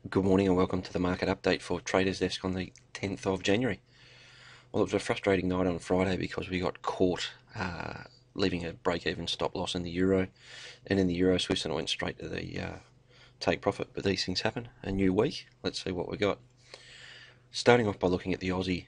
Good morning and welcome to the market update for Traders Desk on the 10th of January. Well, it was a frustrating night on Friday because we got caught leaving a break-even stop loss in the euro and in the euro Swiss, and it went straight to the take profit. But these things happen. A new week. Let's see what we got. Starting off by looking at the Aussie.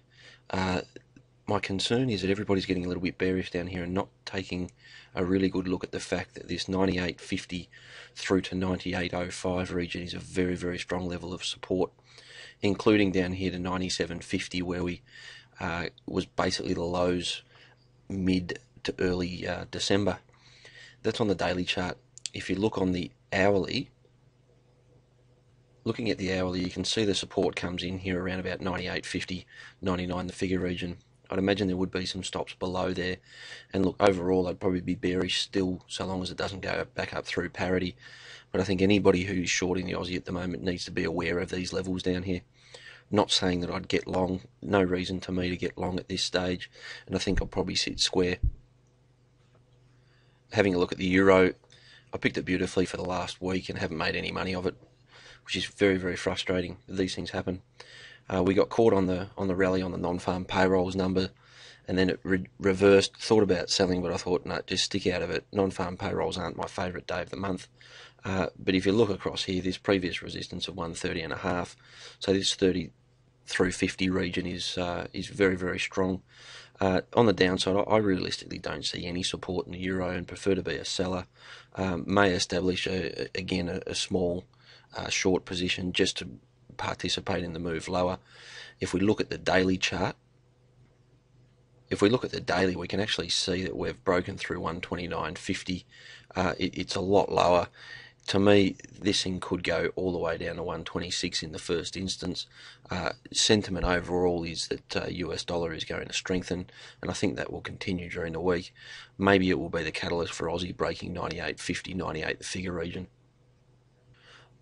My concern is that everybody's getting a little bit bearish down here and not taking a really good look at the fact that this 98.50 through to 98.05 region is a very, very strong level of support, including down here to 97.50, where we was basically the lows mid to early December. That's on the daily chart. If you look on the hourly, looking at the hourly, you can see the support comes in here around about 98.50, 99, the figure region. I'd imagine there would be some stops below there. And look, overall, I'd probably be bearish still, so long as it doesn't go back up through parity. But I think anybody who's shorting the Aussie at the moment needs to be aware of these levels down here. Not saying that I'd get long, no reason to me to get long at this stage, and I think I'll probably sit square. Having a look at the euro, I picked it beautifully for the last week and haven't made any money of it, which is very, very frustrating. These things happen. We got caught on the rally on the non-farm payrolls number, and then it reversed. Thought about selling, but I thought, no, just stick out of it. Non-farm payrolls aren't my favourite day of the month. But if you look across here, this previous resistance of 130.5, so this 30 through 50 region is very, very strong. On the downside, I realistically don't see any support in the euro and prefer to be a seller. May establish again a small short position just to participate in the move lower. If we look at the daily chart, we can actually see that we've broken through 129.50. It's a lot lower. To me, this thing could go all the way down to 126 in the first instance. Sentiment overall is that US dollar is going to strengthen, and I think that will continue during the week. Maybe it will be the catalyst for Aussie breaking 98.50, 98, the figure region.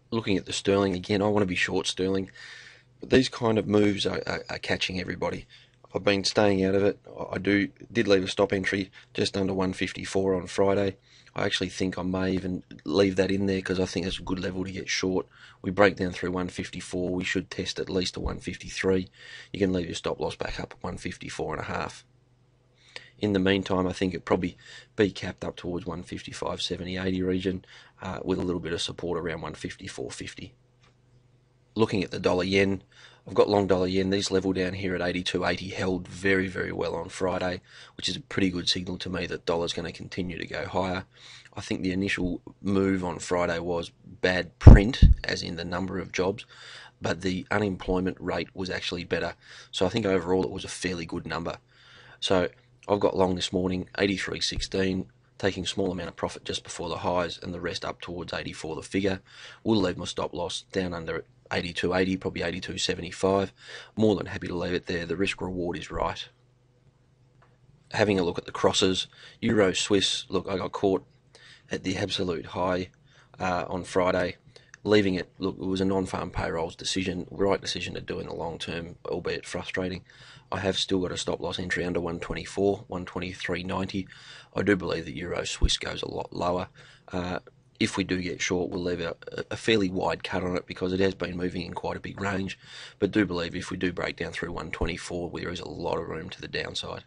Looking at the sterling again, I want to be short sterling, but these kind of moves are catching everybody. I've been staying out of it. I did leave a stop entry just under 154 on Friday. I actually think I may even leave that in there because I think that's a good level to get short. We break down through 154. We should test at least a 153. You can leave your stop loss back up at 154.5. In the meantime, I think it'd probably be capped up towards 155, 70, 80 region with a little bit of support around 154.50. Looking at the dollar yen, I've got long dollar yen. These level down here at 82.80 held very, very well on Friday, which is a pretty good signal to me that dollar's going to continue to go higher. I think the initial move on Friday was bad print, as in the number of jobs, but the unemployment rate was actually better. So I think overall it was a fairly good number. So I've got long this morning, 83.16, taking a small amount of profit just before the highs and the rest up towards 84, the figure. We'll leave my stop loss down under 82.80, probably 82.75. More than happy to leave it there. The risk reward is right. Having a look at the crosses, Euro Swiss, look, I got caught at the absolute high on Friday. Leaving it, look, it was a non-farm payrolls decision, right decision to do in the long term, albeit frustrating. I have still got a stop loss entry under 124, 123.90. I do believe that Euro Swiss goes a lot lower. If we do get short, we'll leave a fairly wide cut on it because it has been moving in quite a big range. But do believe if we do break down through 124, there is a lot of room to the downside.